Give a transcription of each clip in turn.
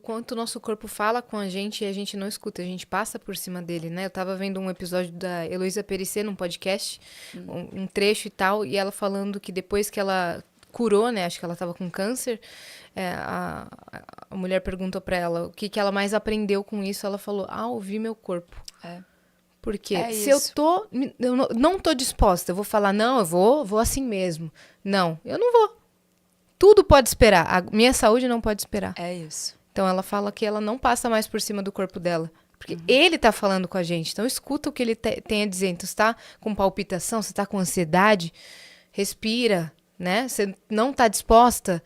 quanto o nosso corpo fala com a gente e a gente não escuta, a gente passa por cima dele, né? Eu tava vendo um episódio da Heloísa Perissé num podcast, um trecho e tal, e ela falando que depois que ela curou, né? Acho que ela tava com câncer, a mulher perguntou pra ela o que ela mais aprendeu com isso. Ela falou, ouvir meu corpo. Porque se isso. eu não tô disposta, eu vou falar, não, eu vou assim mesmo. Não, eu não vou. Tudo pode esperar. A minha saúde não pode esperar. É isso. Então ela fala que ela não passa mais por cima do corpo dela. Porque ele tá falando com a gente. Então escuta o que ele tem a dizer. Então você tá com palpitação, você tá com ansiedade, respira, né? Você não tá disposta.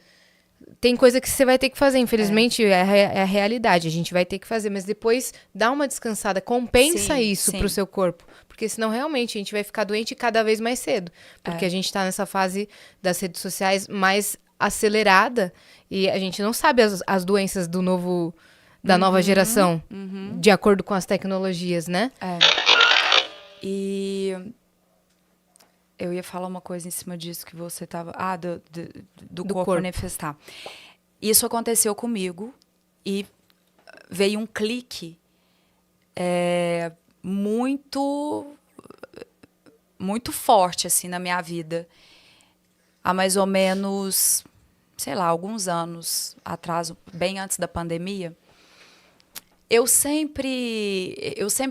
Tem coisa que você vai ter que fazer. Infelizmente, é a realidade. A gente vai ter que fazer. Mas depois dá uma descansada. Compensa isso pro seu corpo. Porque senão realmente a gente vai ficar doente cada vez mais cedo. Porque a gente tá nessa fase das redes sociais mais acelerada e a gente não sabe as doenças da nova geração, de acordo com as tecnologias, né? E eu ia falar uma coisa em cima disso que você tava... do corpo manifestar. Isso aconteceu comigo e veio um clique muito forte, assim, na minha vida. Há mais ou menos, sei lá, alguns anos atrás, bem antes da pandemia, eu sempre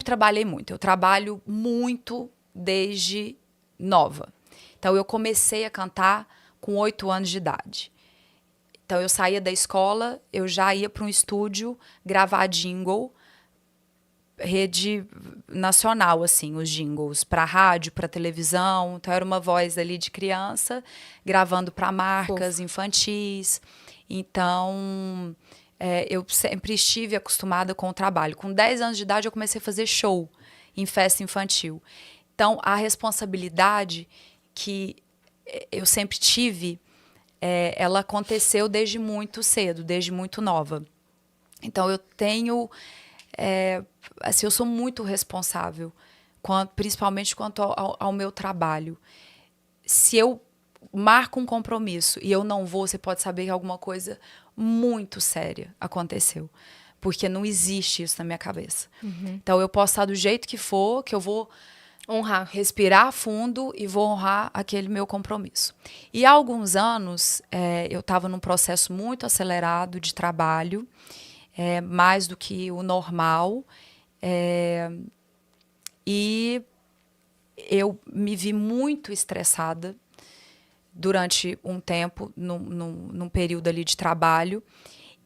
trabalhei muito. Eu trabalho muito desde nova. Então, eu comecei a cantar com 8 anos de idade. Então, eu saía da escola, eu já ia para um estúdio gravar jingle, rede nacional, assim, os jingles, para rádio, para televisão. Então, era uma voz ali de criança, gravando para marcas infantis. Então, eu sempre estive acostumada com o trabalho. Com 10 anos de idade, eu comecei a fazer show em festa infantil. Então, a responsabilidade que eu sempre tive, ela aconteceu desde muito cedo, desde muito nova. Então, eu tenho... assim, eu sou muito responsável, principalmente quanto ao meu trabalho. Se eu marco um compromisso e eu não vou, você pode saber que alguma coisa muito séria aconteceu. Porque não existe isso na minha cabeça. Então, eu posso estar do jeito que for, que eu vou honrar, respirar fundo e vou honrar aquele meu compromisso. E há alguns anos, eu estava num processo muito acelerado de trabalho, mais do que o normal, e eu me vi muito estressada durante um tempo, num período ali de trabalho,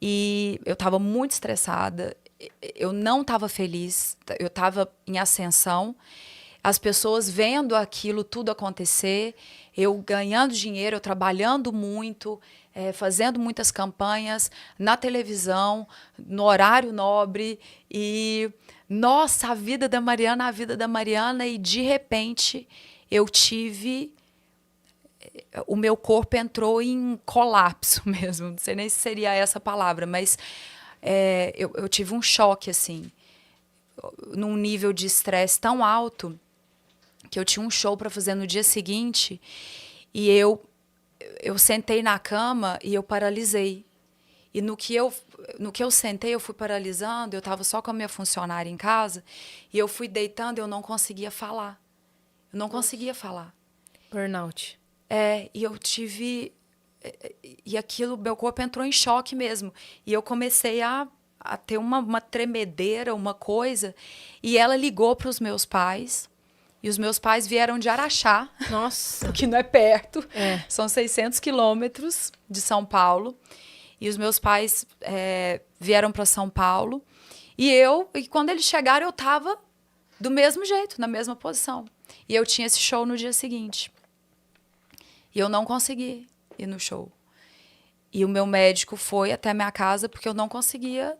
e eu estava muito estressada, eu não estava feliz, eu estava em ascensão, as pessoas vendo aquilo tudo acontecer, eu ganhando dinheiro, eu trabalhando muito, fazendo muitas campanhas na televisão, no horário nobre, e nossa, a vida da Mariana, e de repente eu tive... O meu corpo entrou em colapso mesmo, não sei nem se seria essa palavra, mas eu tive um choque, assim, num nível de estresse tão alto, que eu tinha um show para fazer no dia seguinte, e eu sentei na cama e eu paralisei. E no que eu sentei, eu fui paralisando, eu estava só com a minha funcionária em casa, e eu fui deitando e eu não conseguia falar. Eu não conseguia falar. Burnout. E eu tive... E aquilo, meu corpo entrou em choque mesmo. E eu comecei a ter uma tremedeira, uma coisa. E ela ligou para os meus pais. E os meus pais vieram de Araxá. Nossa! Que não é perto. São 600 quilômetros de São Paulo. E os meus pais vieram para São Paulo. E quando eles chegaram, eu estava do mesmo jeito, na mesma posição. E eu tinha esse show no dia seguinte. E eu não consegui ir no show. E o meu médico foi até a minha casa porque eu não conseguia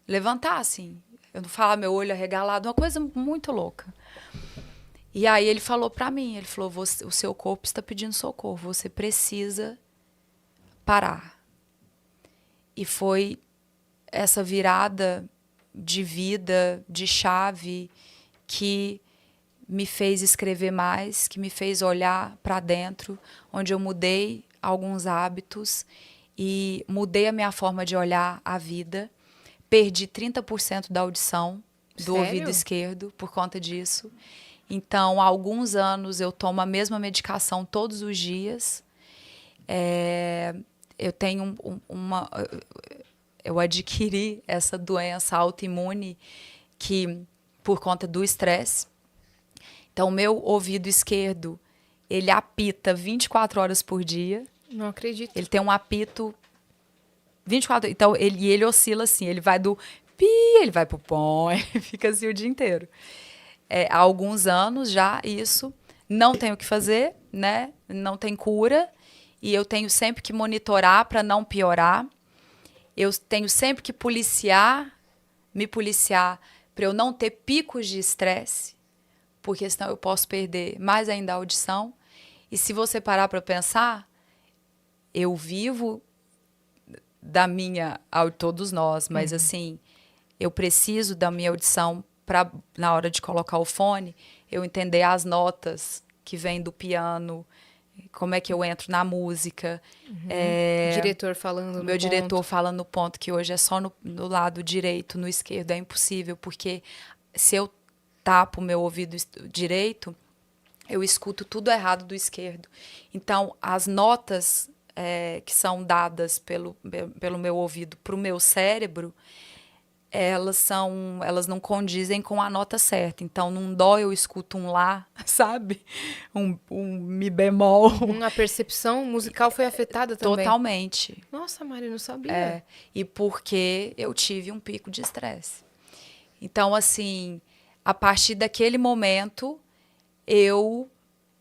levantar, assim. Eu não falava, meu olho arregalado, uma coisa muito louca. E aí ele falou pra mim, ele falou, o seu corpo está pedindo socorro, você precisa parar. E foi essa virada de vida, de chave, que me fez escrever mais, que me fez olhar para dentro, onde eu mudei alguns hábitos e mudei a minha forma de olhar a vida. perdi 30% da audição do Sério? ouvido esquerdo por conta disso. Então, há alguns anos eu tomo a mesma medicação todos os dias. Eu tenho eu adquiri essa doença autoimune por conta do estresse. Então, o meu ouvido esquerdo, ele apita 24 horas por dia. Não acredito. Ele tem um apito 24. Então, ele oscila assim. Ele vai do pi, ele vai pro pom, ele fica assim o dia inteiro. Há alguns anos já isso. Não tenho o que fazer, né? Não tem cura. E eu tenho sempre que monitorar para não piorar. Eu tenho sempre que me policiar para eu não ter picos de estresse, porque senão eu posso perder mais ainda a audição. E se você parar para pensar, eu vivo da minha, todos nós, mas assim, eu preciso da minha audição para, na hora de colocar o fone, eu entender as notas que vêm do piano, como é que eu entro na música. Diretor falando no Meu ponto. diretor fala no ponto que hoje é só no lado direito, no esquerdo é impossível, porque se eu tapo o meu ouvido direito, eu escuto tudo errado do esquerdo. Então, as notas que são dadas pelo meu ouvido para o meu cérebro, elas não condizem com a nota certa. Então, num dó eu escuto um lá, sabe? Um mi bemol. A percepção musical foi afetada também. Totalmente. Nossa, Mari, não sabia. E porque eu tive um pico de estresse. Então, assim, a partir daquele momento, eu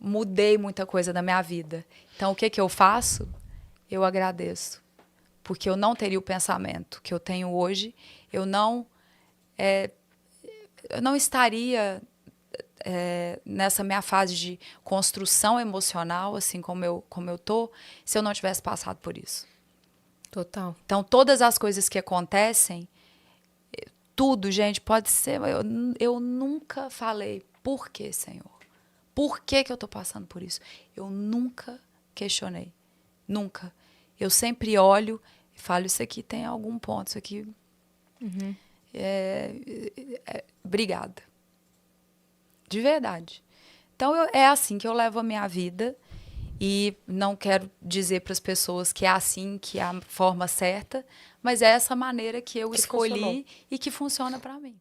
mudei muita coisa na minha vida. Então, o que eu faço? Eu agradeço. Porque eu não teria o pensamento que eu tenho hoje, eu não estaria nessa minha fase de construção emocional, assim como eu tô, se eu não tivesse passado por isso. Total. Então, todas as coisas que acontecem, tudo, gente, pode ser... Eu nunca falei, por que, Senhor? Por que eu estou passando por isso? Eu nunca questionei. Nunca. Eu sempre olho e falo, isso aqui tem algum ponto, isso aqui... obrigada. De verdade. Então, é assim que eu levo a minha vida e não quero dizer para as pessoas que é assim, que é a forma certa, mas é essa maneira que eu escolhi funcionou. e que funciona para mim.